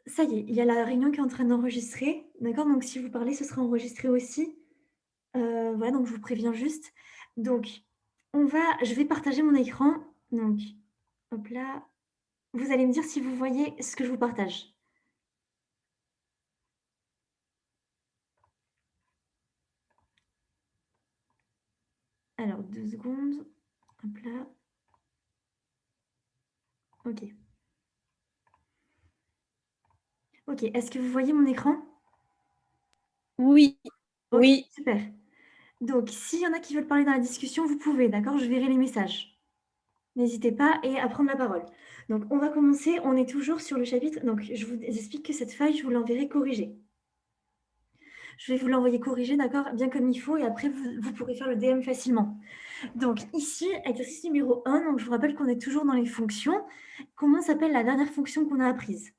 Ça y est, il y a la réunion qui est en train d'enregistrer, d'accord? Donc si vous parlez, ce sera enregistré aussi. Voilà, donc je vous préviens juste. Donc je vais partager mon écran. Donc hop là, vous allez me dire si vous voyez ce que je vous partage. Alors 2 secondes. Hop là. OK. OK, est-ce que vous voyez mon écran? Oui, OK, oui. super. Donc s'il y en a qui veulent parler dans la discussion, vous pouvez, d'accord? Je verrai les messages. N'hésitez pas et à prendre la parole. Donc on va commencer, on est toujours sur le chapitre donc je vous explique que cette feuille, je vous l'enverrai corrigée. Je vais vous l'envoyer corrigée, d'accord? Bien comme il faut et après vous pourrez faire le DM facilement. Donc ici, exercice numéro 1, donc je vous rappelle qu'on est toujours dans les fonctions. Comment s'appelle la dernière fonction qu'on a apprise?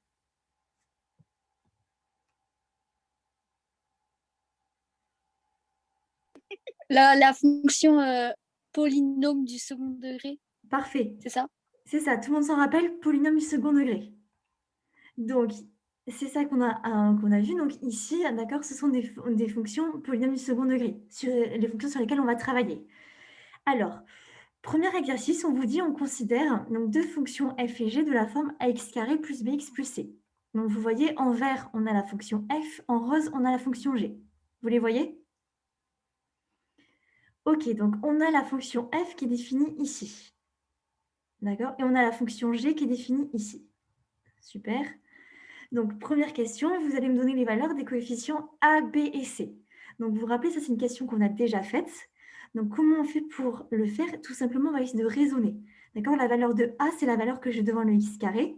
La fonction polynôme du second degré, Parfait. c'est ça? C'est ça, tout le monde s'en rappelle? Polynôme du second degré. Donc c'est ça qu'on a vu. Donc ici, d'accord, ce sont des fonctions polynômes du second degré, sur les fonctions sur lesquelles on va travailler. Alors, premier exercice, on vous dit on considère donc deux fonctions f et g de la forme ax carré plus bx plus c. Donc vous voyez, en vert, on a la fonction f, en rose, on a la fonction g. Vous les voyez? Ok, donc on a la fonction f qui est définie ici. D'accord? Et on a la fonction g qui est définie ici. Super. Donc première question, vous allez me donner les valeurs des coefficients a, b et c. Donc vous vous rappelez, ça c'est une question qu'on a déjà faite. Donc comment on fait pour le faire? Tout simplement, on va essayer de raisonner. D'accord? La valeur de a, c'est la valeur que j'ai devant le x carré.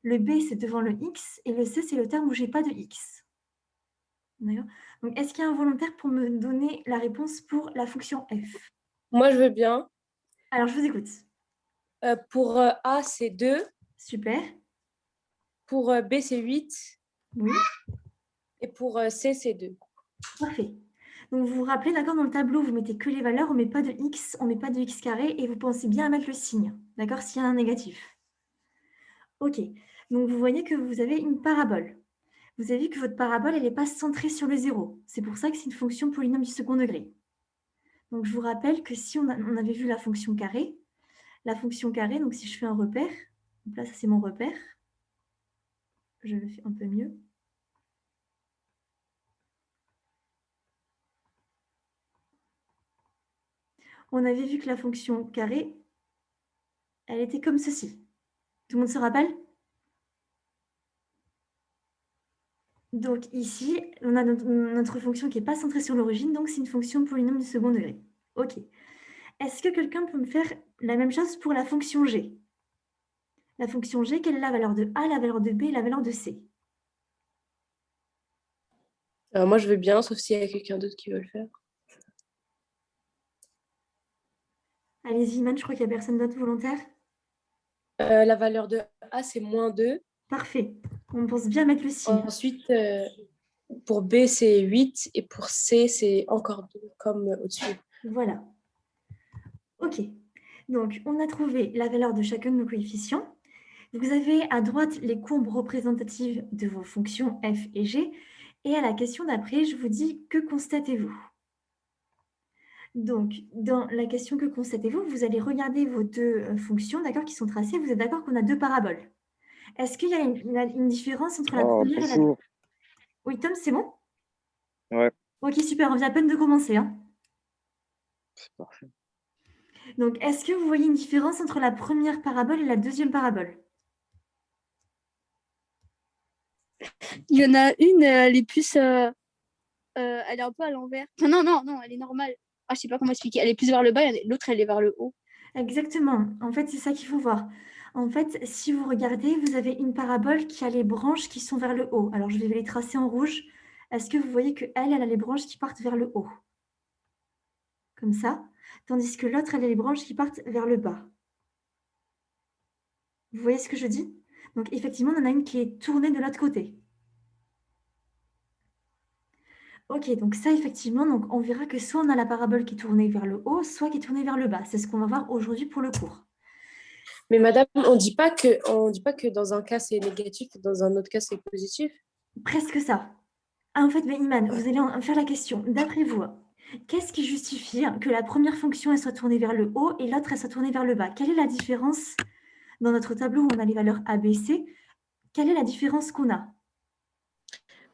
Le b, c'est devant le x. Et le c, c'est le terme où j'ai pas de x. D'accord? Donc est-ce qu'il y a un volontaire pour me donner la réponse pour la fonction f? Moi, je veux bien. Alors je vous écoute. Pour A, c'est 2. Super. Pour B, c'est 8. Oui. Et pour C, c'est 2. Parfait. Donc vous vous rappelez, d'accord, dans le tableau, vous mettez que les valeurs, on met pas de x, on met pas de x carré, et vous pensez bien à mettre le signe, d'accord, s'il y a un négatif. Ok, donc vous voyez que vous avez une parabole. Vous avez vu que votre parabole, elle n'est pas centrée sur le zéro. C'est pour ça que c'est une fonction polynôme du second degré. Donc je vous rappelle que si on avait vu la fonction carré, donc si je fais un repère, donc là ça c'est mon repère, je le fais un peu mieux. On avait vu que la fonction carré, elle était comme ceci. Tout le monde se rappelle? Donc ici, on a notre fonction qui n'est pas centrée sur l'origine, donc c'est une fonction polynôme du second degré. Ok. Est-ce que quelqu'un peut me faire la même chose pour la fonction g? La fonction g, quelle est la valeur de a, la valeur de b et la valeur de c? Moi, je veux bien, sauf s'il y a quelqu'un d'autre qui veut le faire. Allez-y, Iman, je crois qu'il n'y a personne d'autre volontaire. La valeur de A, c'est moins 2. Parfait. On pense bien mettre le signe. Ensuite, pour B, c'est 8. Et pour C, c'est encore 2, comme au-dessus. Voilà. Ok. Donc, on a trouvé la valeur de chacun de nos coefficients. Vous avez à droite les courbes représentatives de vos fonctions f et g. Et à la question d'après, je vous dis que constatez-vous? Donc, dans la question que constatez-vous, vous allez regarder vos deux fonctions, d'accord, qui sont tracées. Vous êtes d'accord qu'on a deux paraboles. Est-ce qu'il y a une différence entre la Oh, première et la... bonjour. Oui, Tom, c'est bon? Ouais, Ok, super, on vient à peine de commencer, hein. c'est parfait. Donc, est-ce que vous voyez une différence entre la première parabole et la deuxième parabole? Il y en a une, elle est plus. Elle est un peu à l'envers. Non, non, non, elle est normale. Ah, je sais pas comment expliquer. Elle est plus vers le bas, l'autre, elle est vers le haut. Exactement. En fait, c'est ça qu'il faut voir. En fait, si vous regardez, vous avez une parabole qui a les branches qui sont vers le haut. Alors, je vais les tracer en rouge. Est-ce que vous voyez que elle a les branches qui partent vers le haut? Comme ça. Tandis que l'autre, elle a les branches qui partent vers le bas. Vous voyez ce que je dis? Donc, effectivement, on en a une qui est tournée de l'autre côté. Ok, donc ça, effectivement, donc on verra que soit on a la parabole qui est tournée vers le haut, soit qui est tournée vers le bas. C'est ce qu'on va voir aujourd'hui pour le cours. Mais madame, on dit pas que dans un cas c'est négatif et dans un autre cas c'est positif. Presque ça. Ah, en fait, mais Iman, vous allez en faire la question. D'après vous, qu'est-ce qui justifie que la première fonction elle soit tournée vers le haut et l'autre elle soit tournée vers le bas? Quelle est la différence dans notre tableau où on a les valeurs A, B, C? Quelle est la différence qu'on a?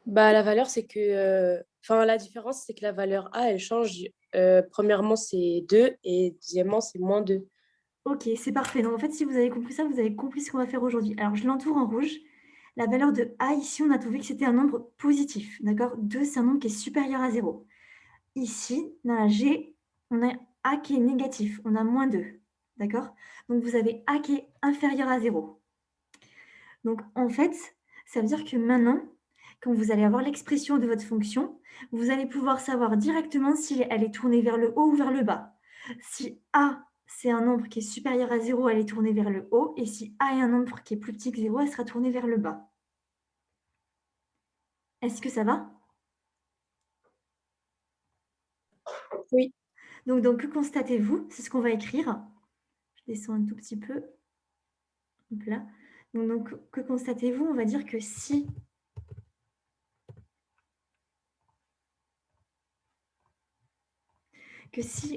Bah, la valeur, c'est que. Enfin, la différence, c'est que la valeur A, elle change. Premièrement, c'est 2 et deuxièmement, c'est -2. Ok, c'est parfait. Donc en fait, si vous avez compris ça, vous avez compris ce qu'on va faire aujourd'hui. Alors, je l'entoure en rouge. La valeur de A, ici, on a trouvé que c'était un nombre positif. D'accord? 2, c'est un nombre qui est supérieur à 0. Ici, dans la G, on a A qui est négatif. On a -2. D'accord? Donc, vous avez A qui est inférieur à 0. Donc, en fait, ça veut dire que maintenant, quand vous allez avoir l'expression de votre fonction, vous allez pouvoir savoir directement si elle est tournée vers le haut ou vers le bas. Si A, c'est un nombre qui est supérieur à 0, elle est tournée vers le haut. Et si A est un nombre qui est plus petit que 0, elle sera tournée vers le bas. Est-ce que ça va? Oui. Donc, que constatez-vous? C'est ce qu'on va écrire. Je descends un tout petit peu. Hop là. Donc, que constatez-vous? On va dire que si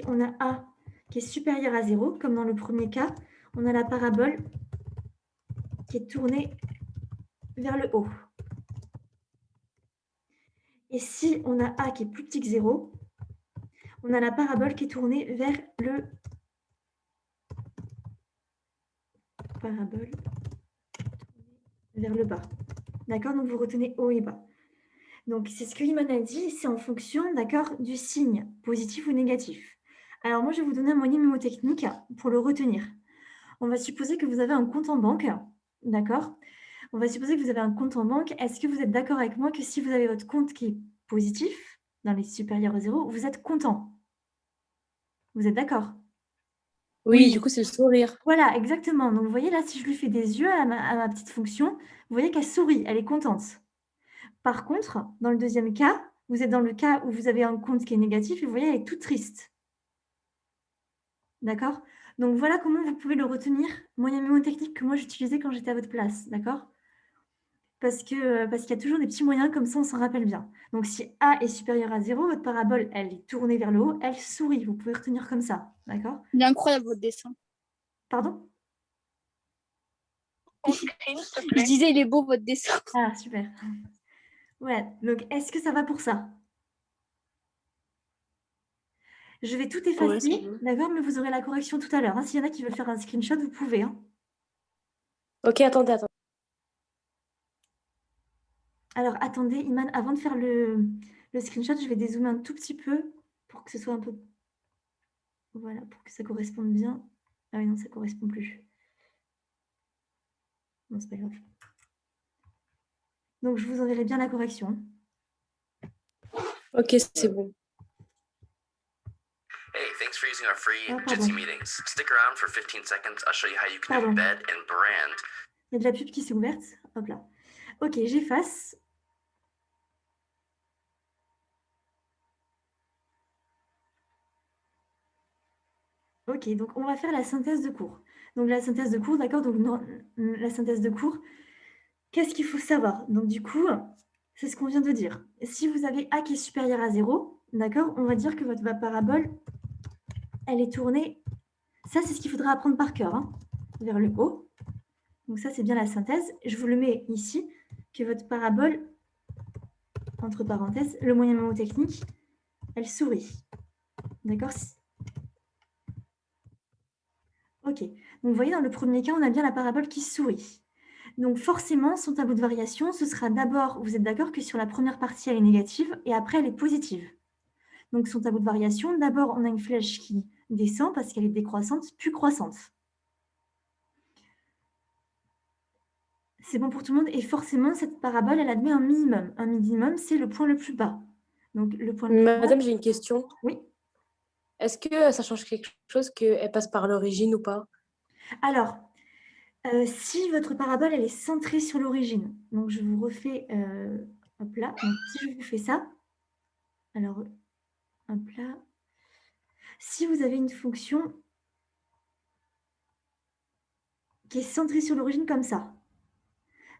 on a A qui est supérieur à 0, comme dans le premier cas, on a la parabole qui est tournée vers le haut. Et si on a A qui est plus petit que 0, on a la parabole qui est tournée vers le bas. D'accord? Donc vous retenez haut et bas. Donc c'est ce que Iman a dit, c'est en fonction, d'accord, du signe, positif ou négatif. Alors moi, je vais vous donner un moyen mnémotechnique pour le retenir. On va supposer que vous avez un compte en banque, d'accord? On va supposer que vous avez un compte en banque. Est-ce que vous êtes d'accord avec moi que si vous avez votre compte qui est positif, dans les supérieurs à 0, vous êtes content? Vous êtes d'accord? Oui, du coup, c'est le sourire. Voilà, exactement. Donc, vous voyez là, si je lui fais des yeux à ma petite fonction, vous voyez qu'elle sourit, elle est contente. Par contre, dans le deuxième cas, vous êtes dans le cas où vous avez un compte qui est négatif et vous voyez, elle est toute triste. D'accord? Donc, voilà comment vous pouvez le retenir, moyen mnémotechnique que moi j'utilisais quand j'étais à votre place. D'accord? Parce qu'il y a toujours des petits moyens, comme ça on s'en rappelle bien. Donc, si A est supérieur à 0, votre parabole, elle est tournée vers le haut, elle sourit. Vous pouvez retenir comme ça. D'accord? Il est incroyable votre dessin. Pardon? Je disais, il est beau votre dessin. Ah, super. Ouais, donc est-ce que ça va pour ça? Je vais tout Ouais, c'est effacer, bon. d'accord, mais vous aurez la correction tout à l'heure. S'il y en a qui veulent faire un screenshot, vous pouvez. Hein. Ok, attendez. Alors, attendez, Iman, avant de faire le screenshot, je vais dézoomer un tout petit peu pour que ce soit un peu... Voilà, pour que ça corresponde bien. Ah oui, non, ça ne correspond plus. Non, c'est pas grave. Donc, je vous enverrai bien la correction. Ok, c'est bon. Hey, thanks for using our free Ah, pardon. Jitsi meetings. Stick around for 15 seconds. I'll show you how you can Pardon. embed and brand. Il y a de la pub qui s'est ouverte. Hop là. Ok, j'efface. Ok, donc on va faire la synthèse de cours. Donc la synthèse de cours, d'accord? Donc la synthèse de cours, qu'est-ce qu'il faut savoir? Donc du coup, c'est ce qu'on vient de dire. Si vous avez A qui est supérieur à 0, d'accord? On va dire que votre parabole, elle est tournée. Ça, c'est ce qu'il faudra apprendre par cœur, hein, vers le haut. Donc ça, c'est bien la synthèse. Je vous le mets ici, que votre parabole, entre parenthèses, le moyen mnémotechnique, elle sourit. D'accord? Ok. Donc vous voyez, dans le premier cas, on a bien la parabole qui sourit. Donc forcément, son tableau de variation, ce sera d'abord, vous êtes d'accord que sur la première partie, elle est négative et après, elle est positive. Donc son tableau de variation, d'abord, on a une flèche qui descend parce qu'elle est décroissante, puis croissante. C'est bon pour tout le monde. Et forcément, cette parabole, elle admet un minimum. Un minimum, c'est le point le plus bas. Donc le point le plus bas... Madame, j'ai une question. Oui. Est-ce que ça change quelque chose qu'elle passe par l'origine ou pas? Alors, si votre parabole, elle est centrée sur l'origine, donc je vous refais, hop là, donc si je vous fais ça, alors, hop là, si vous avez une fonction, qui est centrée sur l'origine comme ça.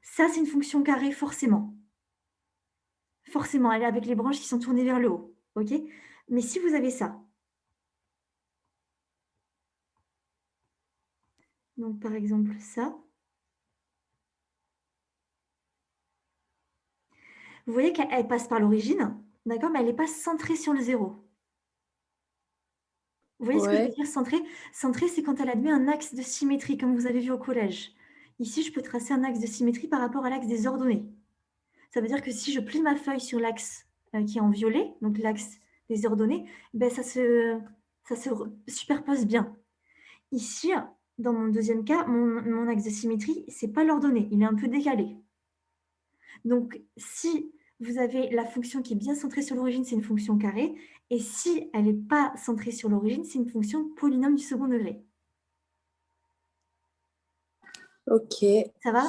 Ça, c'est une fonction carrée forcément. Forcément, elle est avec les branches qui sont tournées vers le haut. OK? Mais si vous avez ça, donc par exemple ça, vous voyez qu'elle passe par l'origine, d'accord? Mais elle n'est pas centrée sur le 0. Vous voyez ce que je veux Ouais. dire centrée? Centrée, c'est quand elle admet un axe de symétrie, comme vous avez vu au collège. Ici, je peux tracer un axe de symétrie par rapport à l'axe des ordonnées. Ça veut dire que si je plie ma feuille sur l'axe qui est en violet, donc l'axe des ordonnées, ben ça se superpose bien. Ici, dans mon deuxième cas, mon axe de symétrie, c'est pas l'ordonnée, il est un peu décalé. Donc, si vous avez la fonction qui est bien centrée sur l'origine, c'est une fonction carrée. Et si elle n'est pas centrée sur l'origine, c'est une fonction polynôme du second degré. Ok. Ça va?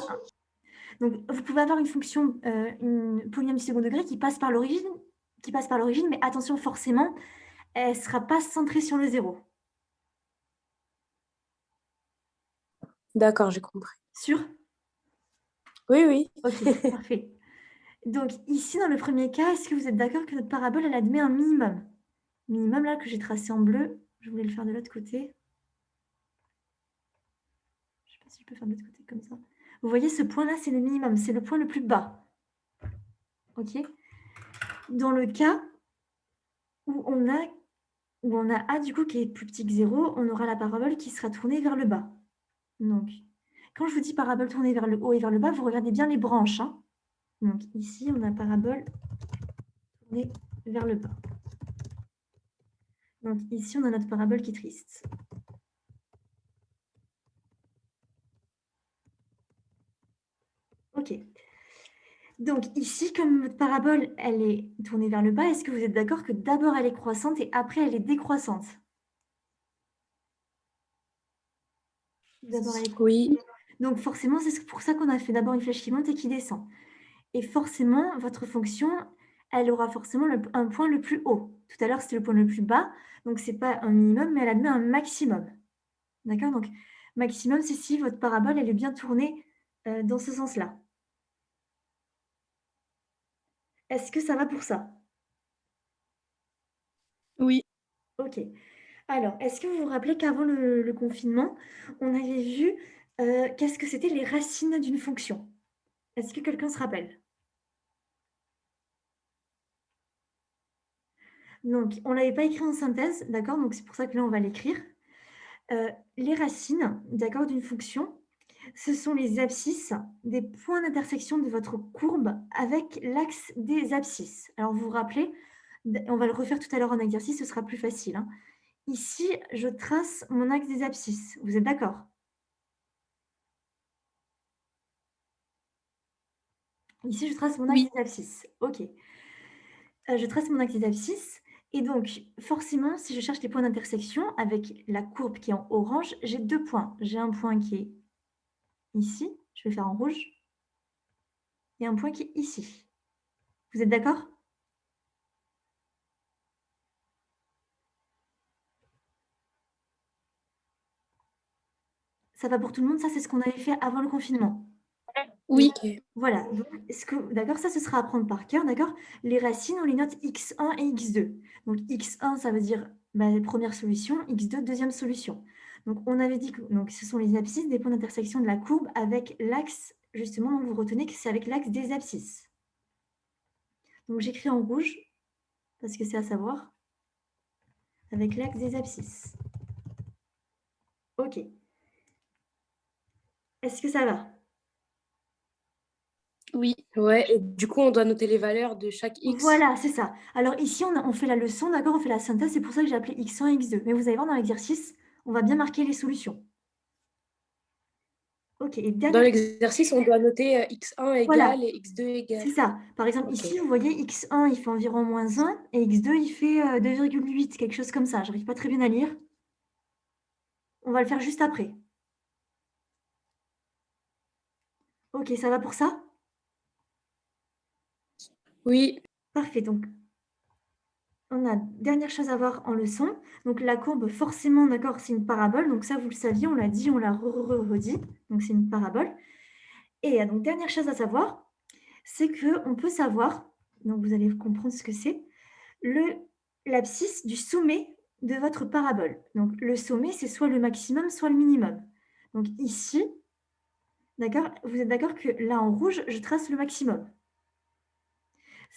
Donc, vous pouvez avoir une fonction, une polynôme du second degré qui passe par l'origine, mais attention, forcément, elle ne sera pas centrée sur le 0. D'accord, j'ai compris. Sûr? Oui, oui. Ok, parfait. Donc, ici, dans le premier cas, est-ce que vous êtes d'accord que notre parabole, elle admet un minimum? Minimum, là, que j'ai tracé en bleu. Je voulais le faire de l'autre côté. Je ne sais pas si je peux faire de l'autre côté comme ça. Vous voyez, ce point-là, c'est le minimum. C'est le point le plus bas. OK? Dans le cas où on a A, du coup, qui est plus petit que 0, on aura la parabole qui sera tournée vers le bas. Donc, quand je vous dis parabole tournée vers le haut et vers le bas, vous regardez bien les branches, hein. Donc, ici, on a parabole tournée vers le bas. Donc, ici, on a notre parabole qui est triste. OK. Donc, ici, comme votre parabole, elle est tournée vers le bas, est-ce que vous êtes d'accord que d'abord, elle est croissante et après, elle est décroissante? D'abord, elle est Oui. Donc, forcément, c'est pour ça qu'on a fait d'abord une flèche qui monte et qui descend. Et forcément, votre fonction, elle aura forcément un point le plus haut. Tout à l'heure, c'était le point le plus bas. Donc, ce n'est pas un minimum, mais elle admet un maximum. D'accord? Donc, maximum, c'est si votre parabole, elle est bien tournée dans ce sens-là. Est-ce que ça va pour ça? Oui. OK. Alors, est-ce que vous vous rappelez qu'avant le confinement, on avait vu qu'est-ce que c'était les racines d'une fonction? Est-ce que quelqu'un se rappelle? Donc, on ne l'avait pas écrit en synthèse, d'accord? Donc, c'est pour ça que là, on va l'écrire. Les racines, d'accord, d'une fonction, ce sont les abscisses des points d'intersection de votre courbe avec l'axe des abscisses. Alors, vous vous rappelez, on va le refaire tout à l'heure en exercice, ce sera plus facile, hein. Ici, je trace mon axe des abscisses. Vous êtes d'accord? Ici, je trace mon axe Oui. des abscisses. OK. Je trace mon axe des abscisses et donc forcément, si je cherche les points d'intersection avec la courbe qui est en orange, j'ai 2 points. J'ai un point qui est ici, je vais faire en rouge et un point qui est ici. Vous êtes d'accord? Ça va pour tout le monde? Ça, c'est ce qu'on avait fait avant le confinement. Oui. Ok. Voilà, donc d'accord, ça, ce sera à prendre par cœur, d'accord? Les racines, on les note x1 et x2. Donc x1, ça veut dire première solution, x2, deuxième solution. Donc on avait dit que donc, ce sont les abscisses des points d'intersection de la courbe avec l'axe, justement, donc vous retenez que c'est avec l'axe des abscisses. Donc j'écris en rouge, parce que c'est à savoir, avec l'axe des abscisses. OK. Est-ce que ça va? Oui. Ouais, et du coup, on doit noter les valeurs de chaque X. Voilà, c'est ça. Alors ici, on fait la leçon, d'accord? On fait la synthèse, c'est pour ça que j'ai appelé x1 et x2. Mais vous allez voir dans l'exercice, on va bien marquer les solutions. OK, et Dans dernière l'exercice, on doit noter X1 voilà, égale et X2 égale. c'est ça. Par exemple, Ok. ici, vous voyez, x1, il fait environ -1 et x2, il fait 2,8, quelque chose comme ça. J'arrive pas très bien à lire. On va le faire juste après. OK, ça va pour ça? Oui. Parfait, donc on a dernière chose à voir en leçon. Donc, la courbe, forcément, d'accord, c'est une parabole. Donc, ça, vous le saviez, on l'a dit, on l'a redit. Donc, c'est une parabole. Et donc, dernière chose à savoir, c'est qu'on peut savoir, donc vous allez comprendre ce que c'est, l'abscisse du sommet de votre parabole. Donc, le sommet, c'est soit le maximum, soit le minimum. Donc, ici, d'accord, vous êtes d'accord que là, en rouge, je trace le maximum.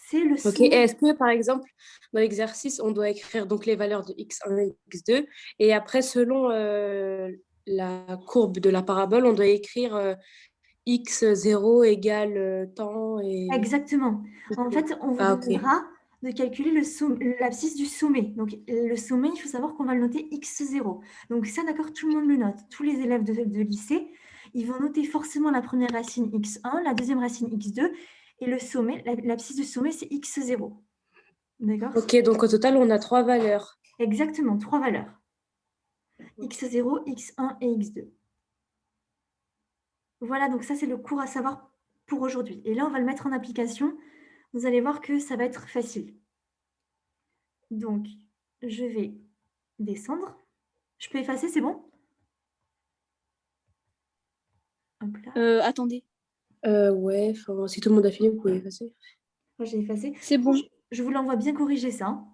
C'est le Ok, sommet. et est-ce que par exemple, dans l'exercice, on doit écrire donc les valeurs de x1 et x2, et après, selon la courbe de la parabole, on doit écrire x0 égale temps et... Exactement. En fait, on vous Ah, ok. demandera de calculer l'abscisse du sommet. Donc, le sommet, il faut savoir qu'on va le noter x0. Donc, ça, d'accord, tout le monde le note. Tous les élèves de lycée, ils vont noter forcément la première racine x1, la deuxième racine x2, et le sommet, l'abscisse du sommet, c'est x0. D'accord? Ok, donc au total, on a 3 valeurs. Exactement, 3 valeurs. x0, x1 et x2. Voilà, donc ça, c'est le cours à savoir pour aujourd'hui. Et là, on va le mettre en application. Vous allez voir que ça va être facile. Donc, je vais descendre. Je peux effacer, c'est bon? Hop là. Attendez. Ouais, si tout le monde a fini, vous pouvez effacer. Moi, j'ai effacé. C'est bon. Je vous l'envoie bien corrigé, ça. Hein.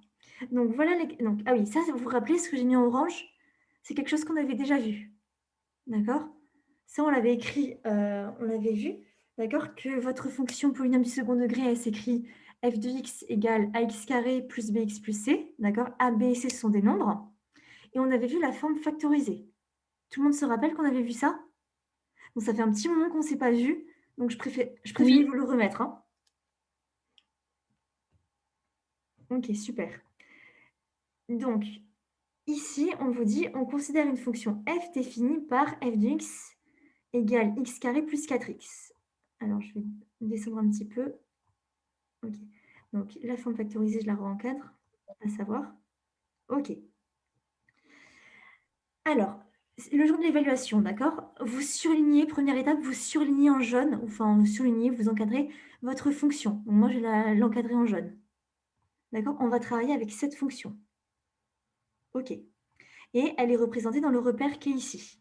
Donc, voilà les... Donc, ah oui, ça, vous vous rappelez, ce que j'ai mis en orange, c'est quelque chose qu'on avait déjà vu. D'accord? Ça, on l'avait écrit, on l'avait vu. D'accord? Que votre fonction polynôme du second degré, elle s'écrit f de x égale ax carré plus bx plus c. D'accord? A, b et c sont des nombres. Et on avait vu la forme factorisée. Tout le monde se rappelle qu'on avait vu ça? Donc, ça fait un petit moment qu'on ne s'est pas vu. Donc, je préfère Oui. vous le remettre. Hein. Ok, super. Donc, ici, on vous dit, on considère une fonction f définie par f de x égale x carré plus 4x. Alors, je vais descendre un petit peu. Ok. Donc, la forme factorisée, je la re-encadre, à savoir. Ok. Alors, le jour de l'évaluation, d'accord? Vous surlignez, première étape, vous surlignez en jaune, enfin, vous surlignez, vous encadrez votre fonction. Donc, moi, je vais l'encadrer en jaune. D'accord? On va travailler avec cette fonction. Ok. Et elle est représentée dans le repère qui est ici.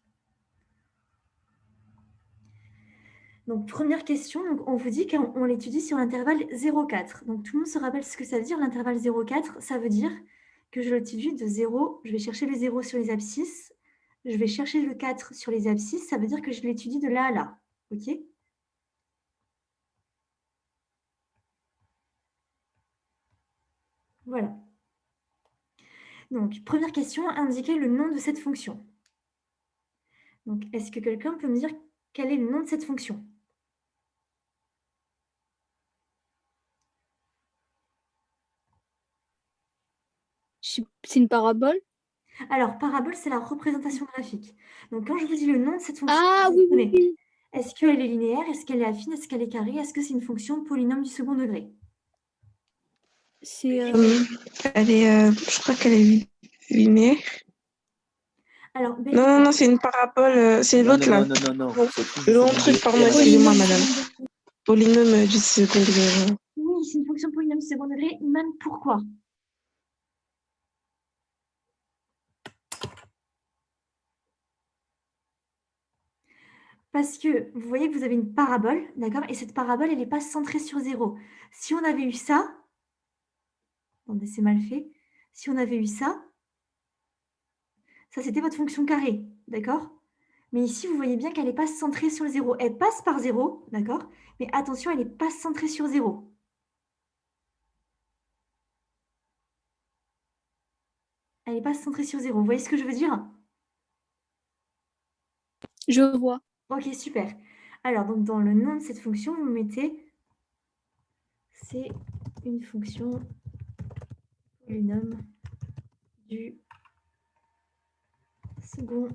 Donc, première question, donc on vous dit qu'on l'étudie sur l'intervalle 0,4. Donc, tout le monde se rappelle ce que ça veut dire, l'intervalle 0,4. Ça veut dire que je l'étudie de 0, je vais chercher les 0 sur les abscisses, je vais chercher le 4 sur les abscisses, ça veut dire que je l'étudie de là à là. OK? Voilà. Donc, première question, indiquez le nom de cette fonction. Donc, est-ce que quelqu'un peut me dire quel est le nom de cette fonction? C'est une parabole? Alors, parabole, c'est la représentation graphique. Donc, quand je vous dis le nom de cette fonction, Ah vous oui, oui, connaissez. oui. Est-ce qu'elle est linéaire? Est-ce qu'elle est affine? Est-ce qu'elle est carrée? Est-ce que c'est une fonction polynôme du second degré? C'est Elle est, je crois qu'elle est linéaire. Alors, Non, c'est une parabole. C'est l'autre là. Non. Le long truc, pardon, excusez-moi, polynôme. madame. Polynôme du second degré. oui, c'est une fonction polynôme du second degré. Iman, pourquoi? Parce que vous voyez que vous avez une parabole, d'accord? Et cette parabole, elle n'est pas centrée sur 0. Si on avait eu ça, attendez, c'est mal fait. Si on avait eu ça c'était votre fonction carrée, d'accord? Mais ici, vous voyez bien qu'elle n'est pas centrée sur le 0. Elle passe par 0, d'accord? Mais attention, elle n'est pas centrée sur 0. Elle n'est pas centrée sur 0. Vous voyez ce que je veux dire? Je vois. Ok, super. Alors, donc, dans le nom de cette fonction, vous mettez... C'est une fonction polynôme du second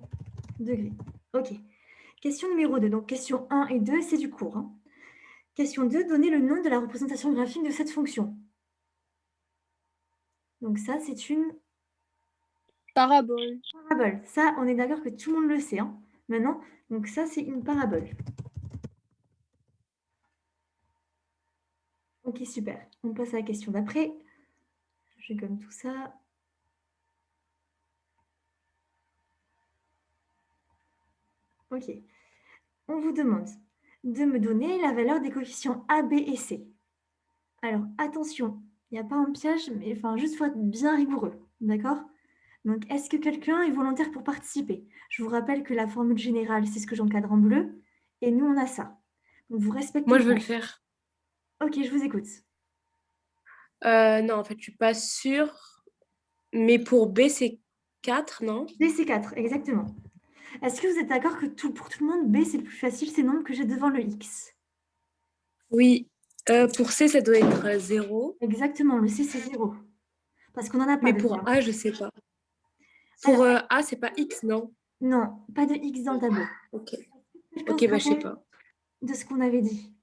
degré. Ok. Question numéro 2. Donc, question 1 et 2, c'est du cours. Hein. Question 2, donnez le nom de la représentation graphique de cette fonction. Donc, ça, c'est une Parabole. parabole. Ça, on est d'accord que tout le monde le sait. Hein. Maintenant, donc ça, c'est une parabole. Ok, super. On passe à la question d'après. je gomme tout ça. Ok. On vous demande de me donner la valeur des coefficients A, B et C. Alors, attention, il n'y a pas un piège, mais enfin, juste, il faut être bien rigoureux. D'accord? Donc, est-ce que quelqu'un est volontaire pour participer? Je vous rappelle que la formule générale, c'est ce que j'encadre en bleu. Et nous, on a ça. Donc, vous respectez Moi, je veux bien. le faire. Ok, je vous écoute. Non, en fait, je suis pas sûre. Mais pour B, c'est 4, non? B, c'est 4, exactement. Est-ce que vous êtes d'accord que pour tout le monde, B, c'est le plus facile, c'est le nombre que j'ai devant le X? Oui. Pour C, ça doit être 0. Exactement, le C, c'est 0. Parce qu'on n'en a pas Mais de pour terme. A, je sais pas. Pour Alors, A, c'est pas X, non? non, pas de X dans le tableau. Ok. Quelqu'un Ok, se bah, je sais rappelle pas. de ce qu'on avait dit?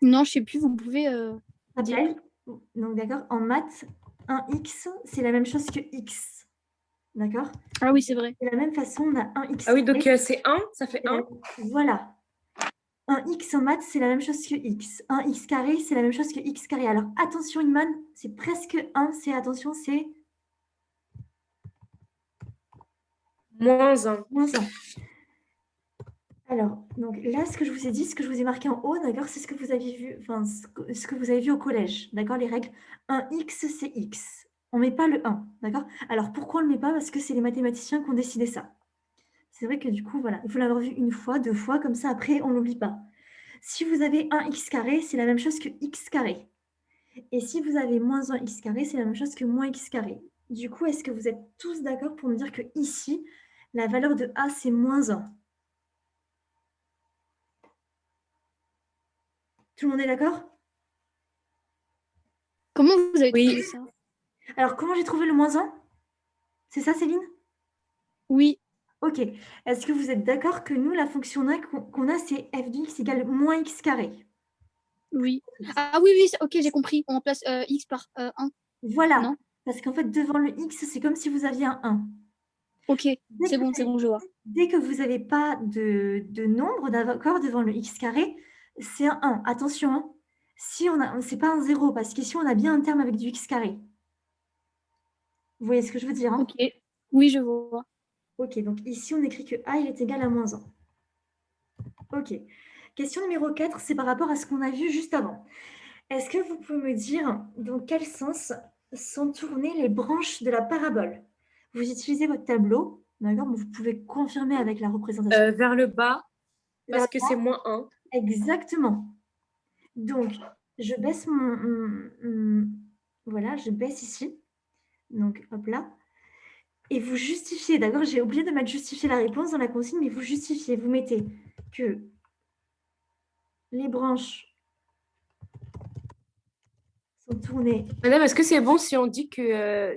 Non, je sais plus, vous pouvez dire. Rappel. Donc, d'accord, en maths, un X, c'est la même chose que X. D'accord? Ah oui, c'est vrai. De la même façon, on a un X. Ah oui, donc c'est 1, ça fait 1. Voilà. Un X en maths, c'est la même chose que X. Un X carré, c'est la même chose que X carré. Alors, attention, Iman, c'est presque 1. C'est, attention, c'est Moins 1. moins 1. Alors, donc là, ce que je vous ai dit, ce que je vous ai marqué en haut, d'accord, c'est ce que vous avez vu, enfin, ce que vous avez vu au collège, d'accord, les règles. Un X, c'est X. On ne met pas le 1, d'accord? Alors, pourquoi on ne le met pas? Parce que c'est les mathématiciens qui ont décidé ça. C'est vrai que du coup, voilà, il faut l'avoir vu une fois, deux fois, comme ça, après, on ne l'oublie pas. Si vous avez un X carré, c'est la même chose que X carré. Et si vous avez moins un X carré, c'est la même chose que moins X carré. Du coup, est-ce que vous êtes tous d'accord pour me dire que ici, la valeur de A, c'est moins 1? Tout le monde est d'accord? Comment vous avez Oui. trouvé ça? Alors, comment j'ai trouvé le moins 1? C'est ça, Céline? Oui, Ok. Est-ce que vous êtes d'accord que nous, la fonction qu'on a, c'est f de x égale moins x carré? oui. Ah oui, oui, ok, j'ai compris. On remplace x par 1. Voilà. Non. Parce qu'en fait, devant le x, c'est comme si vous aviez un 1. Ok, Dès c'est que bon, je vois. Dès que vous n'avez pas de nombre d'accord devant le x carré, c'est un 1. Attention, hein. Si on a, c'est pas un 0, parce qu'ici, on a bien un terme avec du x carré. Vous voyez ce que je veux dire, hein? Ok, oui, je vois. Ok, donc ici, on écrit que a il est égal à moins 1. Ok. Question numéro 4, c'est par rapport à ce qu'on a vu juste avant. Est-ce que vous pouvez me dire dans quel sens sont tournées les branches de la parabole? Vous utilisez votre tableau, d'accord? Vous pouvez confirmer avec la représentation. Vers le bas, Vers parce le que bas. c'est moins 1. Exactement. Donc, je baisse voilà, je baisse ici. Donc, hop là. Et vous justifiez, d'accord? J'ai oublié de mettre justifier la réponse dans la consigne, mais vous justifiez. Vous mettez que les branches sont tournées. Madame, est-ce que c'est bon si on dit que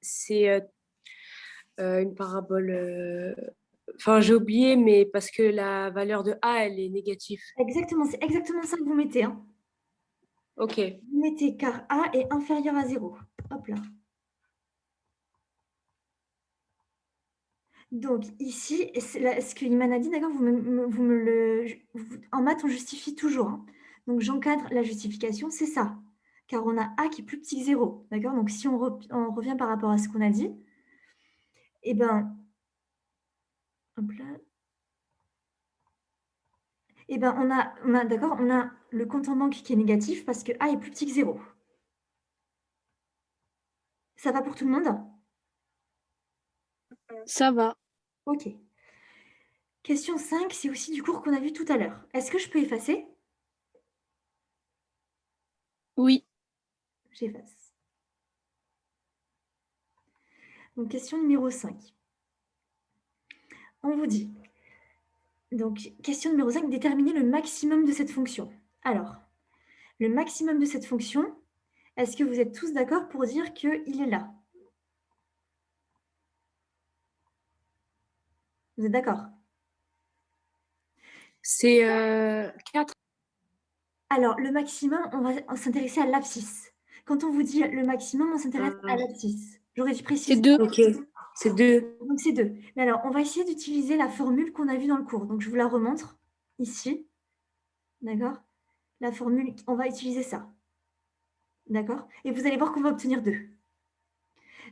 c'est une parabole Enfin, j'ai oublié, mais parce que la valeur de A, elle est négative. Exactement, c'est exactement ça que vous mettez, hein. Ok. Vous mettez car A est inférieur à 0. Hop là. Donc ici, ce que Iman a dit, d'accord, en maths, on justifie toujours, hein. Donc j'encadre la justification, c'est ça. Car on a A qui est plus petit que 0. D'accord? Donc si on revient par rapport à ce qu'on a dit, eh ben, hop là. Eh ben, d'accord, on a le compte en banque qui est négatif parce que A est plus petit que 0. Ça va pour tout le monde? Ça va. Ok. Question 5, c'est aussi du cours qu'on a vu tout à l'heure. Est-ce que je peux effacer? Oui. J'efface. Donc, question numéro 5. On vous dit, donc, question numéro 5, déterminer le maximum de cette fonction. Alors, le maximum de cette fonction, est-ce que vous êtes tous d'accord pour dire qu'il est là? Vous êtes d'accord? C'est 4. Alors, le maximum, on va s'intéresser à l'abscisse. Quand on vous dit le maximum, on s'intéresse à l'abscisse. J'aurais dû C'est préciser. 2. Ok. C'est 2. Donc, c'est 2. Mais alors, on va essayer d'utiliser la formule qu'on a vue dans le cours. Donc, je vous la remontre ici. D'accord? La formule, on va utiliser ça. D'accord? Et vous allez voir qu'on va obtenir 2.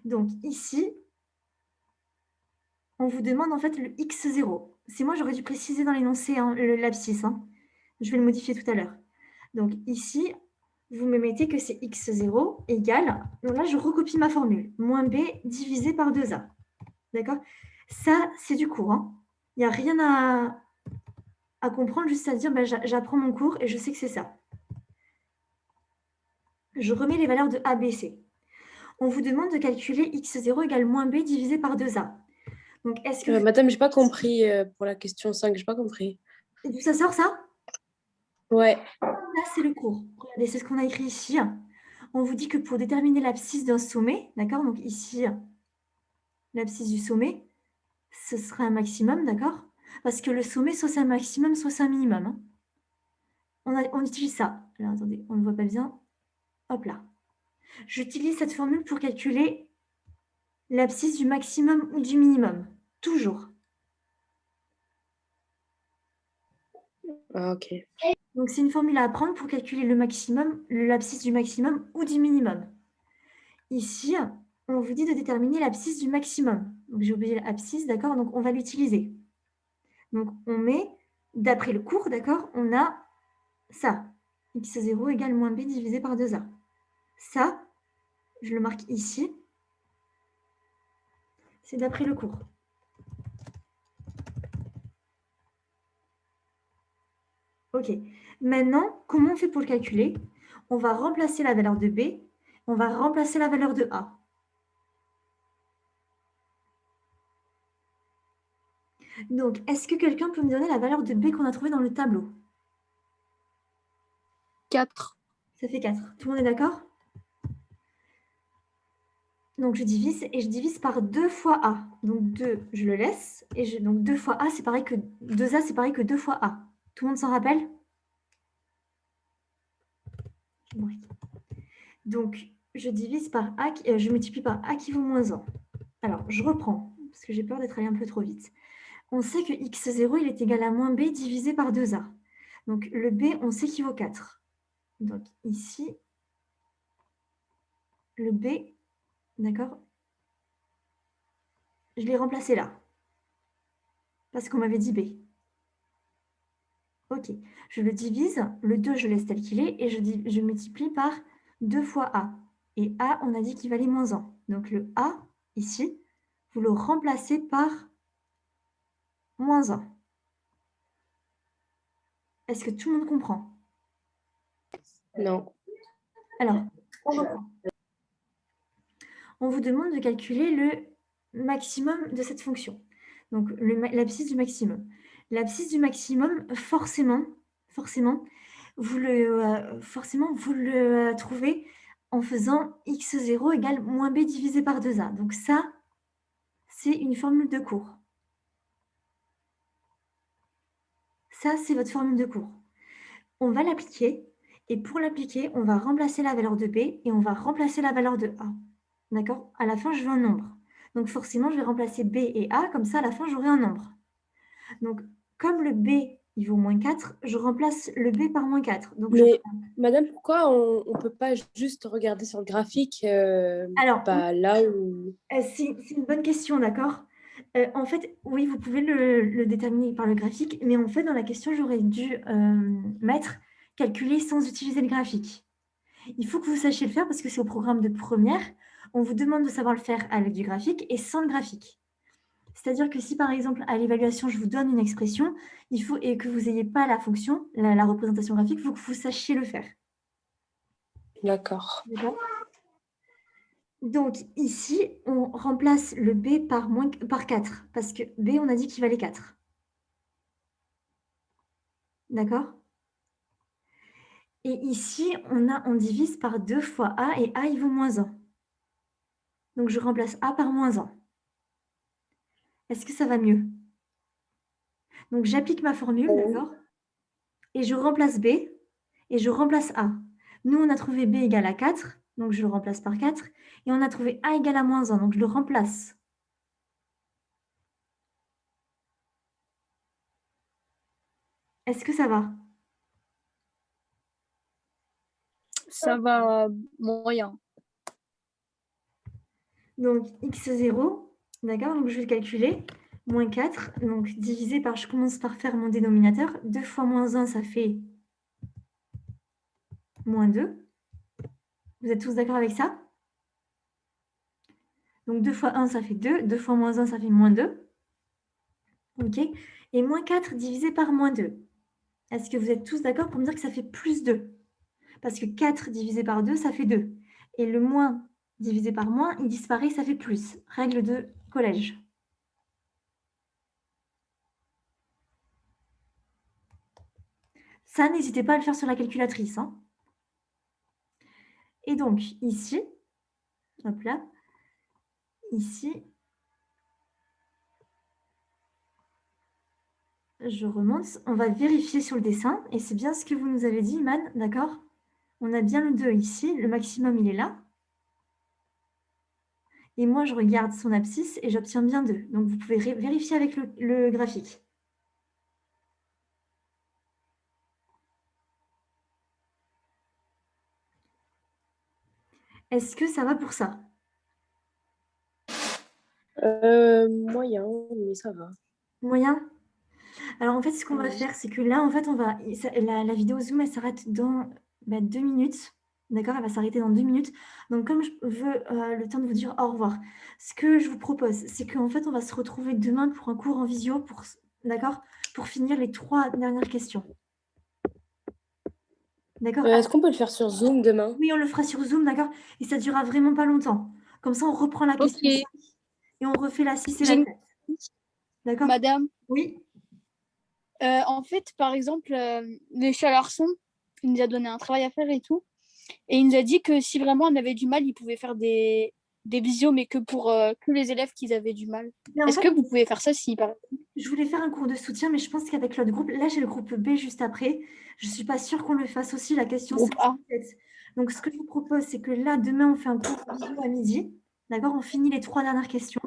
Donc ici, on vous demande en fait le x0. C'est moi, j'aurais dû préciser dans l'énoncé hein, l'abscisse. Hein. Je vais le modifier tout à l'heure. Donc ici, vous me mettez que c'est x0 égale, donc là je recopie ma formule, moins b divisé par 2a. D'accord? Ça, c'est du cours. Hein. Il n'y a rien à comprendre, juste à dire, ben, j'apprends mon cours et je sais que c'est ça. Je remets les valeurs de a, b, c. On vous demande de calculer x0 égale moins b divisé par 2a. Donc, est-ce que... Madame, j'ai pas compris pour la question 5, j'ai pas compris. Et d'où ça sort, ça? Ouais, Là, c'est le cours. Regardez, c'est ce qu'on a écrit ici. On vous dit que pour déterminer l'abscisse d'un sommet, d'accord? Donc ici, l'abscisse du sommet, ce sera un maximum, d'accord? Parce que le sommet, soit c'est un maximum, soit c'est un minimum. Hein. On utilise ça. Alors, attendez, on ne le voit pas bien. Hop là. J'utilise cette formule pour calculer l'abscisse du maximum ou du minimum. Toujours. ah, ok. Donc, c'est une formule à apprendre pour calculer le maximum, l'abscisse du maximum ou du minimum. Ici, on vous dit de déterminer l'abscisse du maximum. Donc, j'ai oublié l'abscisse, d'accord? Donc, on va l'utiliser. Donc, on met, d'après le cours, d'accord? On a ça. x0 égale moins b divisé par 2a. Ça, je le marque ici. C'est d'après le cours. Ok. Maintenant, comment on fait pour le calculer? On va remplacer la valeur de b. On va remplacer la valeur de a. Donc, est-ce que quelqu'un peut me donner la valeur de b qu'on a trouvée dans le tableau? 4. Ça fait 4. Tout le monde est d'accord? Donc, je divise et je divise par 2 fois A. Donc, 2, je le laisse. Et donc, 2 fois A, c'est pareil que 2A, c'est pareil que 2 fois A. Tout le monde s'en rappelle? Donc, je divise par A, je multiplie par A qui vaut moins 1. Alors, je reprends, parce que j'ai peur d'être allé un peu trop vite. On sait que x0, il est égal à moins b divisé par 2a. Donc, le b, on sait qu'il vaut 4. Donc, ici, le b, d'accord? Je l'ai remplacé là, parce qu'on m'avait dit b. Ok, je le divise, le 2, je laisse tel qu'il est, et je multiplie par 2 fois a. Et a, on a dit qu'il valait moins 1. Donc, le a, ici, vous le remplacez par moins 1. Est-ce que tout le monde comprend? Non. Alors, on reprend. On vous demande de calculer le maximum de cette fonction. Donc, l'abscisse du maximum. L'abscisse du maximum, forcément, vous le trouvez en faisant x0 égale moins b divisé par 2a. Donc ça, c'est une formule de cours. Ça, c'est votre formule de cours. On va l'appliquer, et pour l'appliquer, on va remplacer la valeur de b et on va remplacer la valeur de a. D'accord? À la fin, je veux un nombre. Donc forcément, je vais remplacer b et a, comme ça, à la fin, j'aurai un nombre. Donc, comme le b, il vaut moins 4, je remplace le b par moins 4. Donc, Mais madame, pourquoi on ne peut pas juste regarder sur le graphique Alors, là où... c'est une bonne question, d'accord? En fait, oui, vous pouvez le déterminer par le graphique, mais en fait, dans la question, j'aurais dû mettre calculer sans utiliser le graphique. Il faut que vous sachiez le faire parce que c'est au programme de première. On vous demande de savoir le faire avec du graphique et sans le graphique. C'est-à-dire que si, par exemple, à l'évaluation, je vous donne une expression, il faut, et que vous n'ayez pas la fonction, la représentation graphique, il faut que vous sachiez le faire. D'accord. D'accord? Donc, ici, on remplace le b par 4, parce que b, on a dit qu'il valait 4. D'accord? Et ici, on divise par 2 fois a, et a, il vaut moins 1. Donc, je remplace a par moins 1. Est-ce que ça va mieux? Donc, j'applique ma formule, d'accord? Et je remplace b, et je remplace a. Nous, on a trouvé b égale à 4, donc je le remplace par 4. Et on a trouvé a égale à moins 1, donc je le remplace. Est-ce que ça va? Ça va moyen. Donc, x0, d'accord, donc je vais le calculer. Moins 4, donc divisé par, je commence par faire mon dénominateur. 2 fois moins 1, ça fait moins 2. Vous êtes tous d'accord avec ça? Donc 2 fois 1, ça fait 2. 2 fois moins 1, ça fait moins 2. OK. Et moins 4 divisé par moins 2. Est-ce que vous êtes tous d'accord pour me dire que ça fait plus 2? Parce que 4 divisé par 2, ça fait 2. Et le moins divisé par moins, il disparaît, ça fait plus. Règle de collège. Ça, n'hésitez pas à le faire sur la calculatrice, hein. Et donc, ici, hop là, ici, je remonte. On va vérifier sur le dessin. Et c'est bien ce que vous nous avez dit, Iman, d'accord? On a bien le 2 ici. Le maximum, il est là. Et moi, je regarde son abscisse et j'obtiens bien 2. Donc, vous pouvez vérifier avec le graphique. Est-ce que ça va pour ça? Moyen, mais ça va. Moyen? Alors, en fait, ce qu'on va faire, c'est que là, en fait, la vidéo Zoom, elle s'arrête dans 2 minutes. D'accord? Elle va s'arrêter dans 2 minutes. Donc, comme je veux le temps de vous dire au revoir, ce que je vous propose, c'est qu'en fait, on va se retrouver demain pour un cours en visio, d'accord? Pour finir les 3 dernières questions. D'accord? Est-ce qu'on peut le faire sur Zoom demain? Oui, on le fera sur Zoom, d'accord? Et ça durera vraiment pas longtemps. Comme ça, on reprend la question Ok. 5 et on refait la 6 et J'ai la une 7. D'accord? Madame, Oui. en fait, par exemple, le Chalarson, il nous a donné un travail à faire et tout. Et il nous a dit que si vraiment on avait du mal, il pouvait faire des visios, mais que pour que les élèves qui avaient du mal. Mais en Est-ce fait, que vous pouvez faire ça si par je voulais faire un cours de soutien, mais je pense qu'avec l'autre groupe, là j'ai le groupe B juste après, je ne suis pas sûre qu'on le fasse aussi, la question Groupe 5 A. et 7. Donc ce que je vous propose, c'est que là, demain, on fait un cours visio à midi. D'accord? On finit les 3 dernières questions.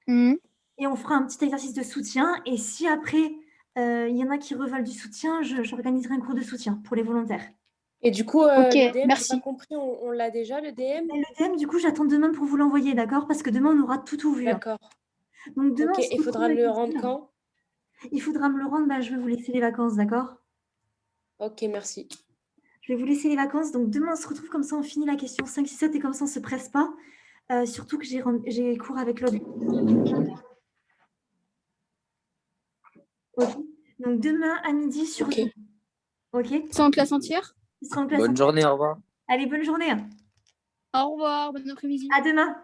Mhm. Et on fera un petit exercice de soutien. Et si après, il y en a qui reveulent du soutien, j'organiserai un cours de soutien pour les volontaires. Et du coup, Ok, le DM, j'ai merci. pas compris, on l'a déjà, le DM? Et le thème, du coup, j'attends demain pour vous l'envoyer, d'accord? Parce que demain, on aura tout vu, hein. D'accord. Donc demain, Ok, on se il retrouve faudra avec le le rendre thème. quand? Il faudra me le rendre, je vais vous laisser les vacances, d'accord? Ok, merci. Je vais vous laisser les vacances. Donc demain, on se retrouve comme ça, on finit la question 5, 6, 7 et comme ça, on ne se presse pas. Surtout que j'ai cours avec l'autre. Ok. Donc demain à midi sur Ok. Zoom. Ok? C'est en classe entière? Il sera en classe. Bonne journée, au revoir. Allez, bonne journée. Au revoir, bon après-midi. À demain.